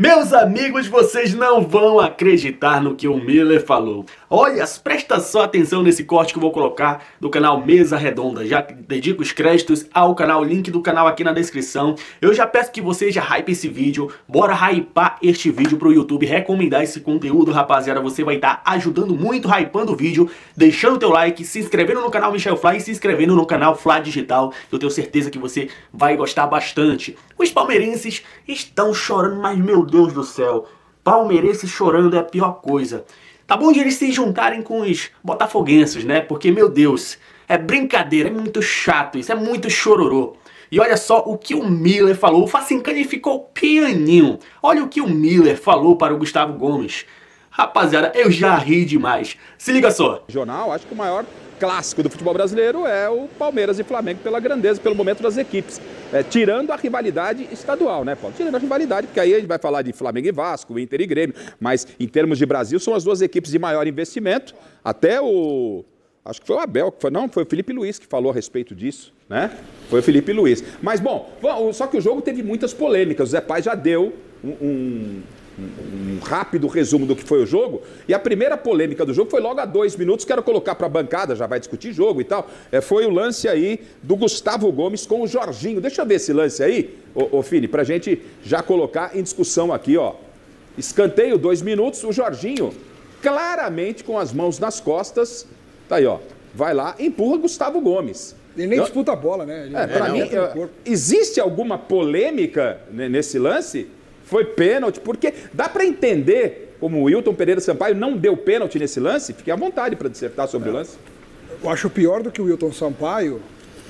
Meus amigos, vocês não vão acreditar no que o Miller falou. Olha, presta só atenção nesse corte que eu vou colocar do canal Mesa Redonda. Já dedico os créditos ao canal, link do canal aqui na descrição. Eu já peço que você já hype esse vídeo. Bora hypar este vídeo pro YouTube, recomendar esse conteúdo, rapaziada. Você vai estar ajudando muito, hypando o vídeo, deixando o teu like, se inscrevendo no canal Michel Fly e se inscrevendo no canal Fly Digital. Eu tenho certeza que você vai gostar bastante. Os palmeirenses estão chorando, mas meu Deus do céu, palmeirenses chorando é a pior coisa. Tá bom de eles se juntarem com os botafoguenses, né? Porque, meu Deus, é brincadeira, é muito chato isso, é muito chororô. E olha só o que o Miller falou, o Facincani ficou pianinho. Olha o que o Miller falou para o Gustavo Gomes. Rapaziada, eu já ri demais. Se liga só. Jornal, acho que o maior clássico do futebol brasileiro é o Palmeiras e Flamengo pela grandeza, pelo momento das equipes. Tirando a rivalidade estadual, né, Paulo? Tirando a rivalidade, porque aí a gente vai falar de Flamengo e Vasco, Inter e Grêmio, mas em termos de Brasil são as duas equipes de maior investimento. Até o... acho que foi o Abel, foi o Felipe Luiz que falou a respeito disso, né? Foi o Felipe Luiz. Mas, bom, só que o jogo teve muitas polêmicas. O Zé Pai já deu um rápido resumo do que foi o jogo, e a primeira polêmica do jogo foi logo há 2 minutos, quero colocar para a bancada, já vai discutir jogo e tal, foi o lance aí do Gustavo Gomes com o Jorginho. Deixa eu ver esse lance aí, ô Fini, pra gente já colocar em discussão aqui, ó. Escanteio, 2 minutos, o Jorginho claramente com as mãos nas costas, tá aí, ó, vai lá, empurra Gustavo Gomes. Ele nem disputa a bola, né? Pra mim, existe alguma polêmica nesse lance? Foi pênalti, porque dá para entender como o Wilton Pereira Sampaio não deu pênalti nesse lance. Fique à vontade para dissertar sobre o lance. Eu acho pior do que o Wilton Sampaio,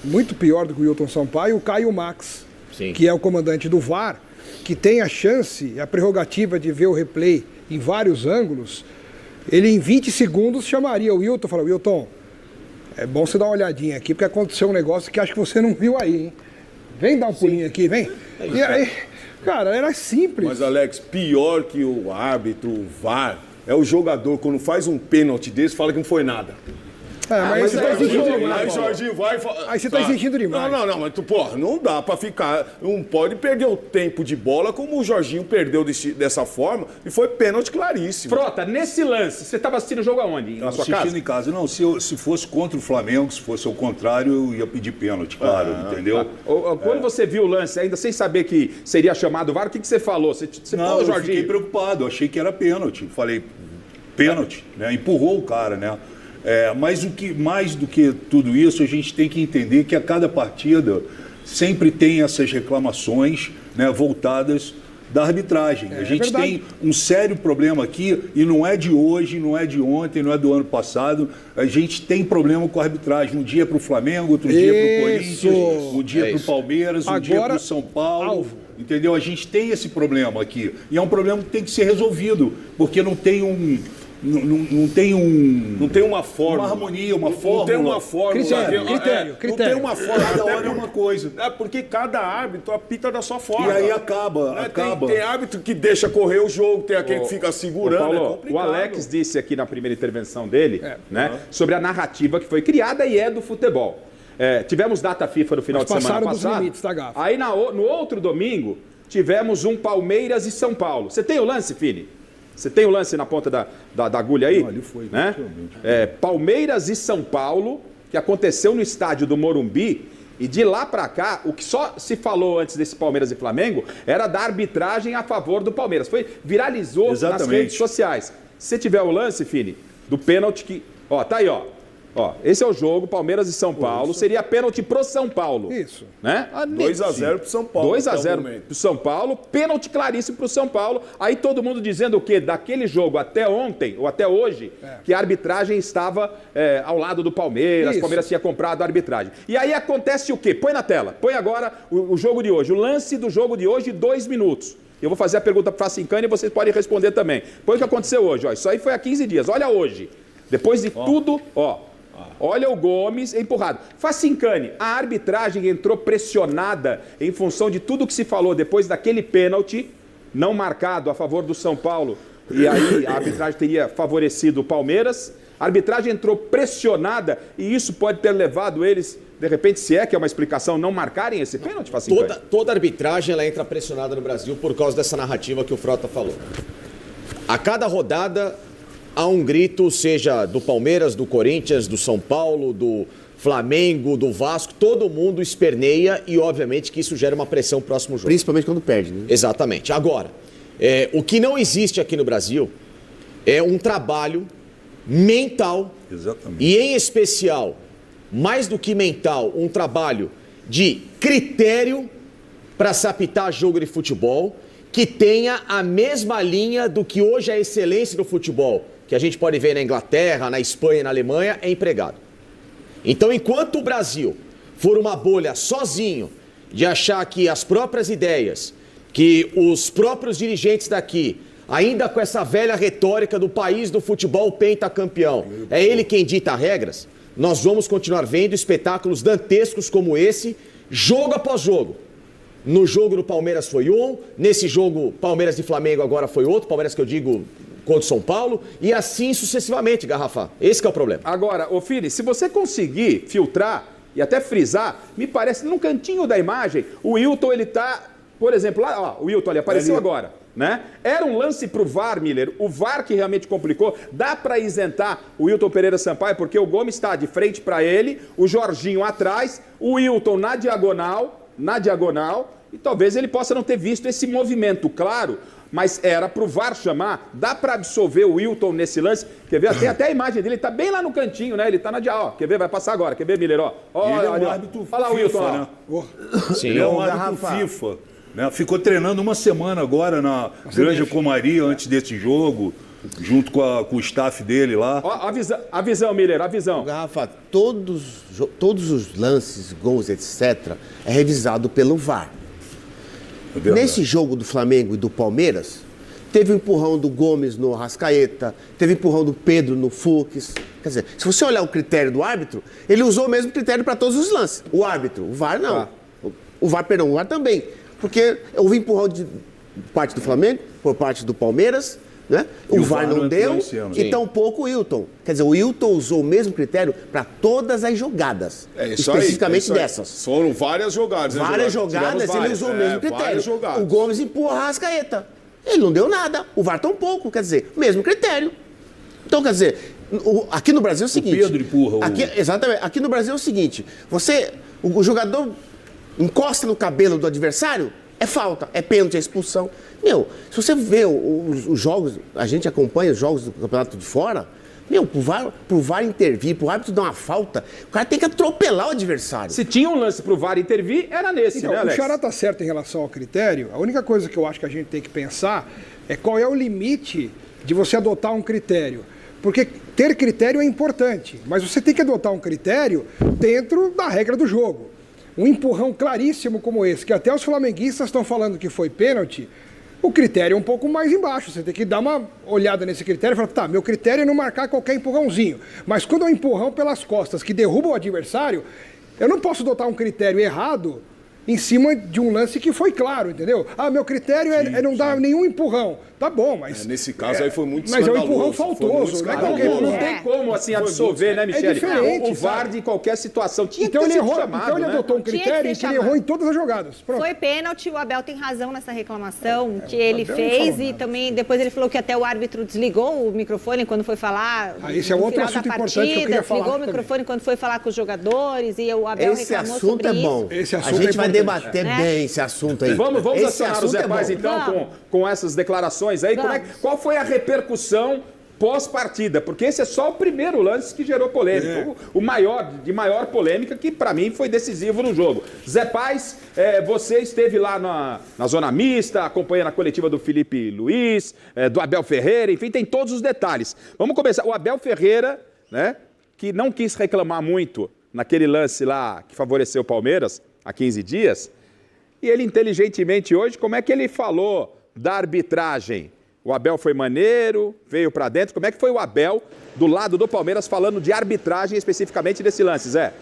muito pior do que o Wilton Sampaio, o Caio Max, Sim. Que é o comandante do VAR, que tem a chance, a prerrogativa de ver o replay em vários ângulos. Ele em 20 segundos chamaria o Wilton e falaria: Wilton, é bom você dar uma olhadinha aqui, porque aconteceu um negócio que acho que você não viu aí, hein? Vem dar um pulinho aqui, vem. E aí... cara, era simples. Mas, Alex, pior que o árbitro, o VAR, é o jogador, quando faz um pênalti desse, fala que não foi nada. Mas você tá exigindo demais. Aí Jorginho vai e fala... Aí você tá exigindo demais. Não, mas tu, porra, não dá pra ficar... Não pode perder o tempo de bola como o Jorginho perdeu dessa forma, e foi pênalti claríssimo. Frota, nesse lance, você estava assistindo o jogo aonde? Na sua casa? Assistindo em casa. Não, se fosse contra o Flamengo, se fosse ao contrário, eu ia pedir pênalti, claro, entendeu? Quando você viu o lance, ainda sem saber que seria chamado o VAR, o que você falou? Você Não, falou, eu Jorginho? fiquei preocupado, eu achei que era pênalti. Falei, pênalti, né? Empurrou o cara, né? Mas mais do que tudo isso, a gente tem que entender que a cada partida sempre tem essas reclamações, né, voltadas da arbitragem. A gente tem um sério problema aqui, e não é de hoje, não é de ontem, não é do ano passado. A gente tem problema com a arbitragem. Um dia para o Flamengo, outro dia para o Corinthians, um dia para o Palmeiras, um dia para o São Paulo. Entendeu? A gente tem esse problema aqui. E é um problema que tem que ser resolvido, porque não tem uma forma, uma harmonia, uma fórmula. Não tem uma fórmula. Critério. Não tem uma forma. Cada hora é uma coisa. Porque cada árbitro apita da sua forma. E aí acaba. Tem árbitro que deixa correr o jogo, tem aquele que fica segurando. Paulo, É complicado. o Alex disse aqui na primeira intervenção dele, né, sobre a narrativa que foi criada e é do futebol. Tivemos data FIFA no final de semana passado. Dos limites, tá, Gafa? Aí no outro domingo tivemos um Palmeiras e São Paulo. Você tem o lance, Fini? Você tem o lance na ponta da agulha aí? Não, ali foi, né? Palmeiras e São Paulo, que aconteceu no estádio do Morumbi, e de lá para cá, o que só se falou antes desse Palmeiras e Flamengo era da arbitragem a favor do Palmeiras. Viralizou nas redes sociais. Se tiver o lance, Fini, do pênalti que... Ó, tá aí, ó. Esse é o jogo, Palmeiras e São Paulo. Seria pênalti pro São Paulo. Isso. Né? 2-0 pro São Paulo. 2-0 pro São Paulo, pênalti claríssimo pro São Paulo. Aí todo mundo dizendo o quê? Daquele jogo até ontem, ou até hoje, que a arbitragem estava ao lado do Palmeiras, o Palmeiras tinha comprado a arbitragem. E aí acontece o quê? Põe na tela, põe agora o jogo de hoje, o lance do jogo de hoje, 2 minutos. Eu vou fazer a pergunta pro Facincani e vocês podem responder também. Põe o que aconteceu hoje, ó. Isso aí foi há 15 dias, olha hoje. Depois de tudo, olha o Gomes empurrado. Facincani, a arbitragem entrou pressionada em função de tudo que se falou depois daquele pênalti não marcado a favor do São Paulo. E aí a arbitragem teria favorecido o Palmeiras. A arbitragem entrou pressionada e isso pode ter levado eles de repente, se é que é uma explicação, não marcarem esse pênalti, Facinho? Toda arbitragem ela entra pressionada no Brasil por causa dessa narrativa que o Frota falou. A cada rodada há um grito, seja do Palmeiras, do Corinthians, do São Paulo, do Flamengo, do Vasco, todo mundo esperneia e, obviamente, que isso gera uma pressão no próximo jogo. Principalmente quando perde, né? Exatamente. Agora, o que não existe aqui no Brasil é um trabalho mental. Exatamente. E, em especial, mais do que mental, um trabalho de critério para se apitar jogo de futebol que tenha a mesma linha do que hoje a excelência do futebol, que a gente pode ver na Inglaterra, na Espanha, na Alemanha, é empregado. Então, enquanto o Brasil for uma bolha sozinho de achar que as próprias ideias, que os próprios dirigentes daqui, ainda com essa velha retórica do país do futebol pentacampeão, é ele quem dita regras, nós vamos continuar vendo espetáculos dantescos como esse, jogo após jogo. No jogo do Palmeiras foi um, nesse jogo Palmeiras e Flamengo agora foi outro, Palmeiras que eu digo contra o São Paulo, e assim sucessivamente, Garrafa. Esse que é o problema. Agora, ô Fili, se você conseguir filtrar e até frisar, me parece, num cantinho da imagem, o Wilton, ele tá, por exemplo, lá, ó, o Wilton ali, apareceu agora, né? Era um lance pro VAR, Miller, o VAR que realmente complicou, dá para isentar o Wilton Pereira Sampaio, porque o Gomes está de frente para ele, o Jorginho atrás, o Wilton na diagonal, e talvez ele possa não ter visto esse movimento, claro, mas era pro VAR chamar, dá para absolver o Wilton nesse lance, quer ver? Tem até a imagem dele, ele tá bem lá no cantinho, né? Ele tá na diagonal, ó, quer ver? Vai passar agora, quer ver, Miller, ó? Ele é olha, um árbitro olha lá o Wilton, FIFA, né? Sim, Ele é um árbitro FIFA. Né? Ficou treinando uma semana agora na Granja Comaria, antes desse jogo, junto com o staff dele lá. Ó, a visão, Miller, a visão. Garrafa, todos os lances, gols, etc., é revisado pelo VAR. É Nesse jogo do Flamengo e do Palmeiras, teve o empurrão do Gomes no Arrascaeta, teve o empurrão do Pedro no Fux. Quer dizer, se você olhar o critério do árbitro, ele usou o mesmo critério para todos os lances. O árbitro, o VAR não. O VAR também. Porque houve empurrão de parte do Flamengo, por parte do Palmeiras, né? O VAR não deu, e tampouco o Wilton. Quer dizer, o Wilton usou o mesmo critério para todas as jogadas. Especificamente dessas. Foram várias jogadas. Várias jogadas, ele usou o mesmo critério. O Gomes empurra a Arrascaeta. Ele não deu nada. O VAR tampouco. Quer dizer, mesmo critério. Então, quer dizer, aqui no Brasil é o seguinte... O Pedro empurra. Exatamente. Aqui no Brasil é o seguinte, o jogador encosta no cabelo do adversário, é falta, é pênalti, é expulsão. Meu, se você vê os jogos, a gente acompanha os jogos do campeonato de fora, meu, pro VAR intervir, pro árbitro dar uma falta, o cara tem que atropelar o adversário. Se tinha um lance pro VAR intervir, era nesse, então, né, Alex? O Xará tá certo em relação ao critério. A única coisa que eu acho que a gente tem que pensar é qual é o limite de você adotar um critério. Porque ter critério é importante, mas você tem que adotar um critério dentro da regra do jogo. Um empurrão claríssimo como esse, que até os flamenguistas estão falando que foi pênalti, o critério é um pouco mais embaixo. Você tem que dar uma olhada nesse critério e falar, tá, meu critério é não marcar qualquer empurrãozinho. Mas quando é um empurrão pelas costas que derruba o adversário, eu não posso adotar um critério errado em cima de um lance que foi claro, entendeu? Ah, meu critério é não dar nenhum empurrão. Tá bom, mas... nesse caso aí foi muito mas escandaloso. é um empurrão faltoso, né? Não tem como, assim, absolver, né, Michele? É diferente, o VAR de qualquer situação. Tinha então que ter ele sido errou, chamado, então ele né? adotou um critério em que ele errou em todas as jogadas. Pronto. Foi pênalti, o Abel tem razão nessa reclamação que ele fez e também depois ele falou que até o árbitro desligou o microfone quando foi falar esse é outro assunto importante que eu queria falar. Desligou o microfone quando foi falar com os jogadores e o Abel reclamou sobre isso. Bom. Esse assunto a gente vai debater né? bem esse assunto aí. Vamos acionar o Zé Paz, então, com essas declarações aí. Qual foi a repercussão pós-partida? Porque esse é só o primeiro lance que gerou polêmica. O maior, de maior polêmica, que para mim foi decisivo no jogo. Zé Paz, você esteve lá na zona mista, acompanhando a coletiva do Felipe Luiz, do Abel Ferreira, enfim, tem todos os detalhes. Vamos começar. O Abel Ferreira, né, que não quis reclamar muito naquele lance lá que favoreceu o Palmeiras há 15 dias, e ele inteligentemente hoje, como é que ele falou da arbitragem? O Abel foi maneiro, veio pra dentro. Como é que foi o Abel do lado do Palmeiras falando de arbitragem especificamente desse lance, Zé?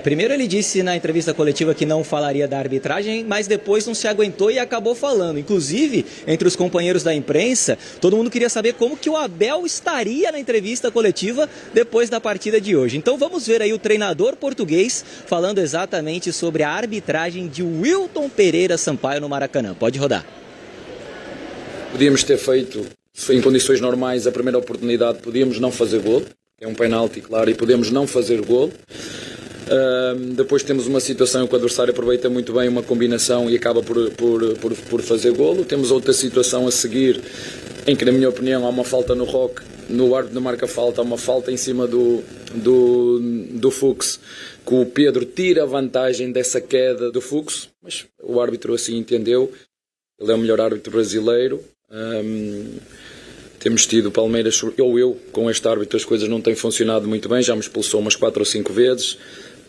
Primeiro ele disse na entrevista coletiva que não falaria da arbitragem, mas depois não se aguentou e acabou falando. Inclusive, entre os companheiros da imprensa, todo mundo queria saber como que o Abel estaria na entrevista coletiva depois da partida de hoje. Então vamos ver aí o treinador português falando exatamente sobre a arbitragem de Wilton Pereira Sampaio no Maracanã. Pode rodar. Podíamos ter feito, em condições normais, a primeira oportunidade, podíamos não fazer gol, é um penalti, claro, e podemos não fazer gol. Depois temos uma situação em que o adversário aproveita muito bem uma combinação e acaba por fazer golo. Temos outra situação a seguir em que, na minha opinião, há uma falta no Roque, no árbitro não marca falta, há uma falta em cima do Fux, que o Pedro tira vantagem dessa queda do Fux, mas o árbitro assim entendeu. Ele é o melhor árbitro brasileiro. Temos tido Palmeiras, ou eu, com este árbitro as coisas não têm funcionado muito bem, já me expulsou umas 4 ou 5 vezes.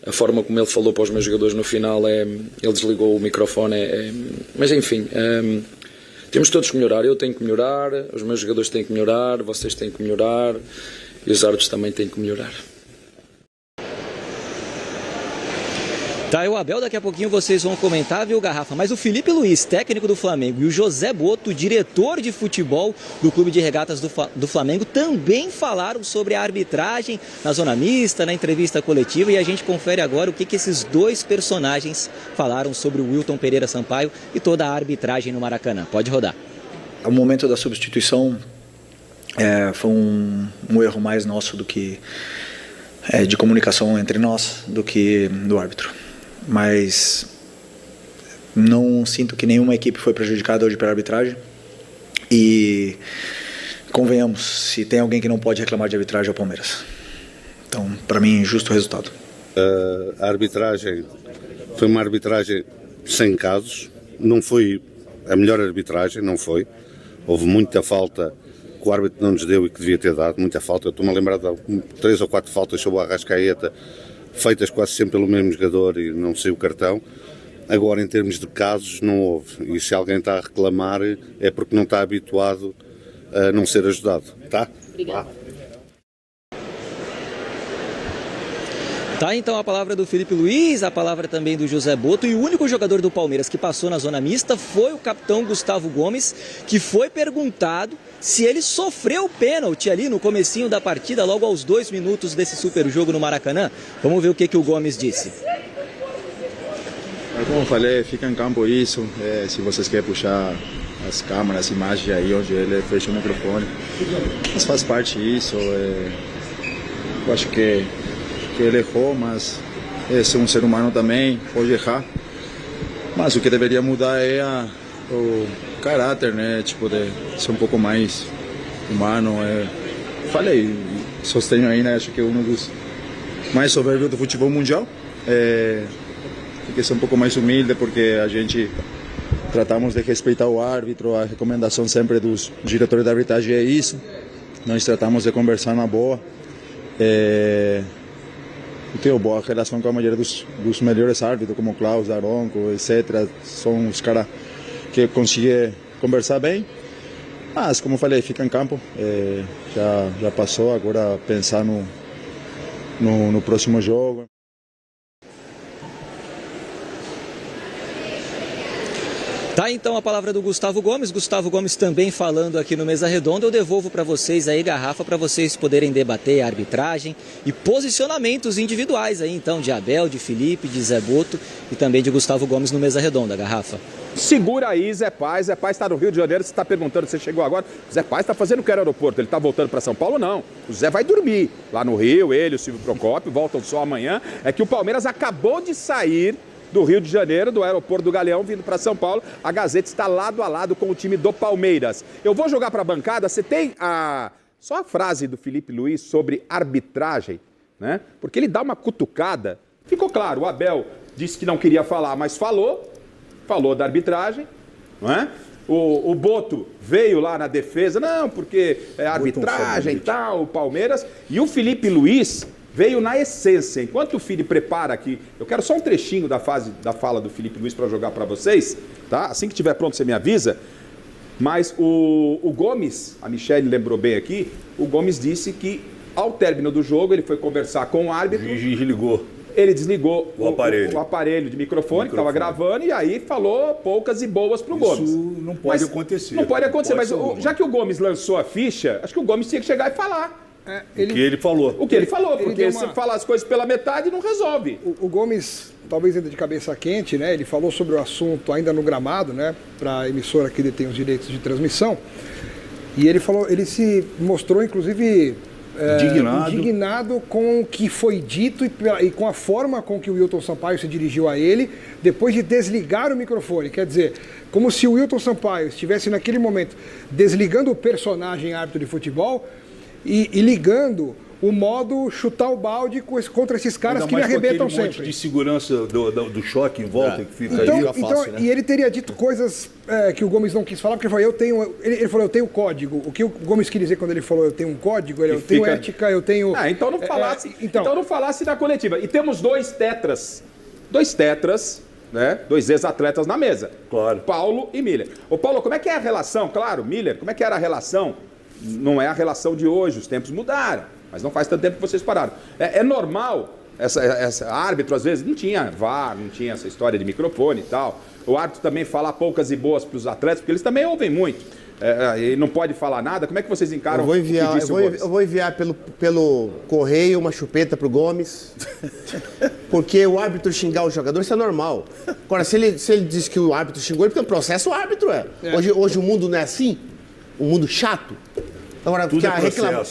A forma como ele falou para os meus jogadores no final, ele desligou o microfone, mas enfim, temos todos que melhorar. Eu tenho que melhorar, os meus jogadores têm que melhorar, vocês têm que melhorar e os árbitros também têm que melhorar. Tá, e o Abel, daqui a pouquinho vocês vão comentar, viu, Garrafa? Mas o Felipe Luiz, técnico do Flamengo, e o José Boto, diretor de futebol do Clube de Regatas do Flamengo, também falaram sobre a arbitragem na zona mista, na entrevista coletiva, e a gente confere agora o que esses dois personagens falaram sobre o Wilton Pereira Sampaio e toda a arbitragem no Maracanã. Pode rodar. O momento da substituição foi um erro mais nosso do que de comunicação entre nós, do que do árbitro. Mas não sinto que nenhuma equipe foi prejudicada hoje pela arbitragem e convenhamos, se tem alguém que não pode reclamar de arbitragem é o Palmeiras. Então, para mim, justo o resultado. A arbitragem foi uma arbitragem sem casos, não foi a melhor arbitragem, não foi. Houve muita falta que o árbitro não nos deu e que devia ter dado, muita falta. Eu estou-me a lembrar de 3 ou 4 faltas sobre o Arrascaeta, feitas quase sempre pelo mesmo jogador e não sei o cartão. Agora, em termos de casos, não houve. E se alguém está a reclamar é porque não está habituado a não ser ajudado. Tá? Obrigado. Tá, então a palavra do Felipe Luiz, a palavra também do José Boto, e o único jogador do Palmeiras que passou na zona mista foi o capitão Gustavo Gomes, que foi perguntado se ele sofreu pênalti ali no comecinho da partida, logo aos 2 minutos desse super jogo no Maracanã. Vamos ver o que o Gomes disse. Como eu falei, fica em campo isso, se vocês querem puxar as câmeras, as imagens aí onde ele fecha o microfone, mas faz parte disso. Eu acho que ele errou, mas é um ser humano também, pode errar. Mas o que deveria mudar é o caráter, né? Tipo, de ser um pouco mais humano. Falei, sostenho aí, né? Acho que é um dos mais soberbios do futebol mundial. Tem que ser um pouco mais humilde, porque a gente tratamos de respeitar o árbitro, a recomendação sempre dos diretores da arbitragem é isso. Nós tratamos de conversar na boa. Eu tenho boa relação com a maioria dos melhores árbitros, como Klaus, Daronco, etc. São os caras que conseguem conversar bem. Mas, como eu falei, fica em campo. Já passou, agora pensar no próximo jogo. Tá, então a palavra do Gustavo Gomes. Gustavo Gomes também falando aqui no Mesa Redonda. Eu devolvo para vocês aí, Garrafa, para vocês poderem debater a arbitragem e posicionamentos individuais aí, então, de Abel, de Felipe, de Zé Boto e também de Gustavo Gomes no Mesa Redonda, Garrafa. Segura aí, Zé Paz. Zé Paz está no Rio de Janeiro, você está perguntando se você chegou agora. Zé Paz está fazendo o que era aeroporto? Ele está voltando para São Paulo? Não. O Zé vai dormir lá no Rio, ele, o Silvio Procópio, voltam só amanhã. É que o Palmeiras acabou de sair do Rio de Janeiro, do aeroporto do Galeão, vindo para São Paulo. A Gazeta está lado a lado com o time do Palmeiras. Eu vou jogar para a bancada. Você tem só a frase do Felipe Luiz sobre arbitragem, né? Porque ele dá uma cutucada. Ficou claro, o Abel disse que não queria falar, mas falou da arbitragem, não é? O Boto veio lá na defesa, não, porque é arbitragem e tal, o Palmeiras. E o Felipe Luiz veio na essência. Enquanto o Felipe prepara aqui, eu quero só um trechinho da fala do Felipe Luiz para jogar para vocês, tá? Assim que estiver pronto, você me avisa. Mas o Gomes, a Michele lembrou bem aqui, o Gomes disse que ao término do jogo ele foi conversar com o árbitro. O juiz ligou. ele desligou o aparelho de microfone que estava gravando e aí falou poucas e boas pro Gomes. Isso não pode acontecer. Não pode acontecer, mas já que o Gomes lançou a ficha, acho que o Gomes tinha que chegar e falar. O que ele falou. O que ele falou, porque se falar as coisas pela metade, não resolve. O Gomes, talvez ainda de cabeça quente, né? Ele falou sobre o assunto ainda no gramado, né? Para a emissora que detém os direitos de transmissão. E ele se mostrou, inclusive, indignado com o que foi dito e com a forma com que o Wilton Sampaio se dirigiu a ele depois de desligar o microfone. Quer dizer, como se o Wilton Sampaio estivesse naquele momento desligando o personagem árbitro de futebol e ligando o modo chutar o balde contra esses caras que me arrebentam sempre. Monte de segurança do choque em volta que fica então, aí. Fácil, né? E ele teria dito coisas que o Gomes não quis falar, porque ele falou, eu tenho código. O que o Gomes quis dizer quando ele falou, eu tenho um código, eu tenho ética, eu tenho... Então não falasse da coletiva. E temos dois tetras, né? Dois ex-atletas na mesa. Claro. Paulo e Miller. Ô Paulo, como é que é a relação? Claro, Miller, como é que era a relação? Não é a relação de hoje, os tempos mudaram. Mas não faz tanto tempo que vocês pararam. É normal, essa árbitro às vezes não tinha VAR, não tinha essa história de microfone e tal. O árbitro também falar poucas e boas para os atletas, porque eles também ouvem muito. E não pode falar nada. Como é que vocês encaram o que disse o Gomes? Eu vou enviar pelo correio uma chupeta pro Gomes. Porque o árbitro xingar o jogador, isso é normal. Agora, se ele diz que o árbitro xingou, ele porque o processo o árbitro é. Hoje o mundo não é assim? Um mundo chato? Agora,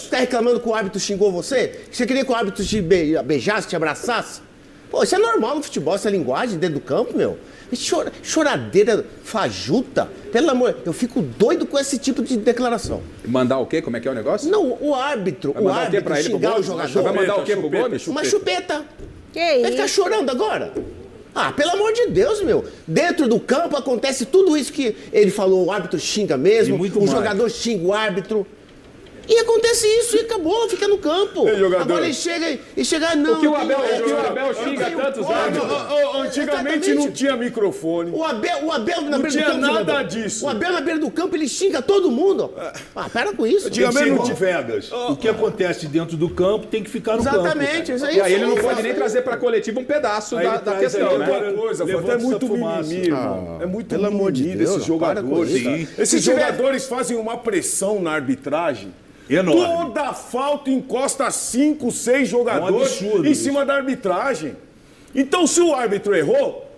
tá reclamando que o árbitro xingou você? Você queria que o árbitro te beijasse, te abraçasse? Pô, isso é normal no futebol, essa linguagem dentro do campo, meu. Choradeira fajuta. Pelo amor, eu fico doido com esse tipo de declaração. Mandar o quê? Como é que é o negócio? Não, o árbitro xingar o jogador. Vai mandar o quê pro Gomes? Uma chupeta. Que isso? Vai ficar chorando agora? Ah, pelo amor de Deus, meu. Dentro do campo acontece tudo isso que ele falou, o árbitro xinga mesmo, o jogador xinga o árbitro. E acontece isso e acabou, fica no campo. Agora ele chega não. O que o Abel xinga tantos anos. Antigamente não tinha microfone. O Abel na beira do campo. Não tinha nada disso. O Abel na beira do campo, ele xinga todo mundo. Pera com isso. Antigamente de Vegas. O que acontece dentro do campo tem que ficar no campo. Exatamente. E aí ele não pode nem trazer pra coletiva um pedaço da questão, né? É muito mimimi, irmão. É muito mimimi desses jogadores. Esses jogadores fazem uma pressão na arbitragem. Enorme. Toda falta encosta 5, 6 jogadores em cima da arbitragem. Então, se o árbitro errou.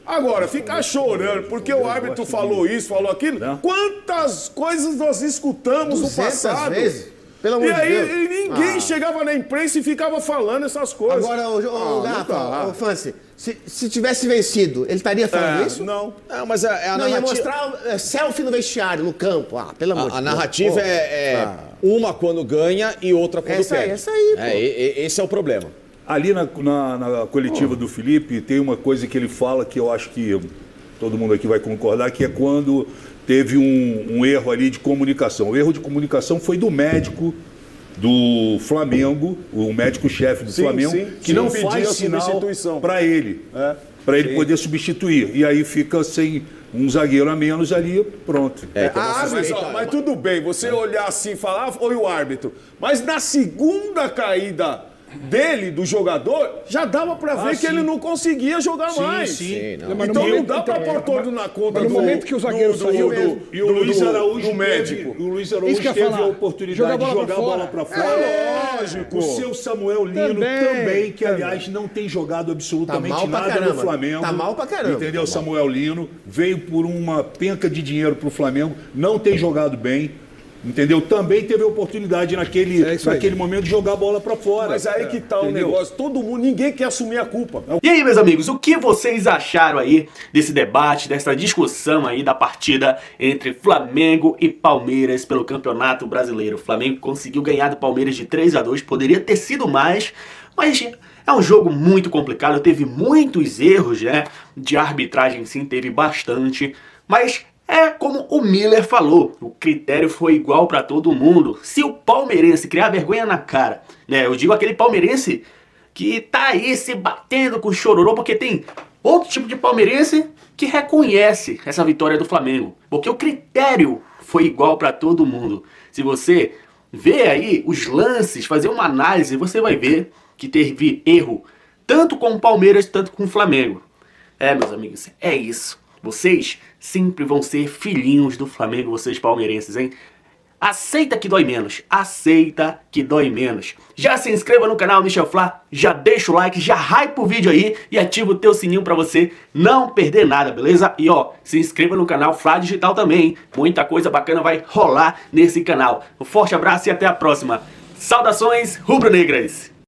Agora, ficar chorando porque o árbitro falou isso, falou aquilo. Quantas coisas nós escutamos no passado? Vezes. Pelo amor de Deus. E ninguém chegava na imprensa e ficava falando essas coisas. Agora, o Garrafa, Fancy, se tivesse vencido, ele estaria falando isso? Não. Mas a narrativa... ia mostrar selfie no vestiário, no campo. Pelo amor de Deus. A narrativa uma quando ganha e outra quando perde. Essa aí, pô. Esse é o problema. Ali na coletiva do Felipe, tem uma coisa que ele fala que eu acho que todo mundo aqui vai concordar, que é quando teve um erro ali de comunicação. O erro de comunicação foi do médico do Flamengo, o médico-chefe do Flamengo, que não faz sinal para ele poder substituir. E aí fica sem um zagueiro a menos ali, pronto. Mas tudo bem, você olhar assim e falar, foi o árbitro. Mas na segunda caída dele, do jogador, já dava pra ver que ele não conseguia jogar mais. Então não dá pra pôr todo na conta no momento que o zagueiro saiu e o Luiz Araújo do médico. O Luiz Araújo teve a oportunidade de jogar a bola pra fora. Lógico. O seu Samuel Lino também, que aliás não tem jogado absolutamente nada no Flamengo. Tá mal pra caramba. Entendeu? Samuel Lino veio por uma penca de dinheiro pro Flamengo, não tem jogado bem. Entendeu? Também teve a oportunidade naquele momento de jogar a bola pra fora. Mas aí que tá o negócio. Todo mundo, ninguém quer assumir a culpa. E aí, meus amigos, o que vocês acharam aí desse debate, dessa discussão aí da partida entre Flamengo e Palmeiras pelo Campeonato Brasileiro? O Flamengo conseguiu ganhar do Palmeiras de 3-2, poderia ter sido mais, mas é um jogo muito complicado, teve muitos erros, né? De arbitragem sim, teve bastante, mas é como o Miller falou, o critério foi igual para todo mundo. Se o palmeirense criar vergonha na cara, né? Eu digo aquele palmeirense que tá aí se batendo com o chororô, porque tem outro tipo de palmeirense que reconhece essa vitória do Flamengo, porque o critério foi igual para todo mundo. Se você ver aí os lances, fazer uma análise, você vai ver que teve erro tanto com o Palmeiras, tanto com o Flamengo. Meus amigos, é isso. Vocês sempre vão ser filhinhos do Flamengo, vocês palmeirenses, hein? Aceita que dói menos, aceita que dói menos. Já se inscreva no canal Michel Flá, já deixa o like, já hype o vídeo aí e ativa o teu sininho pra você não perder nada, beleza? E ó, se inscreva no canal Flá Digital também, hein? Muita coisa bacana vai rolar nesse canal. Um forte abraço e até a próxima. Saudações rubro-negras!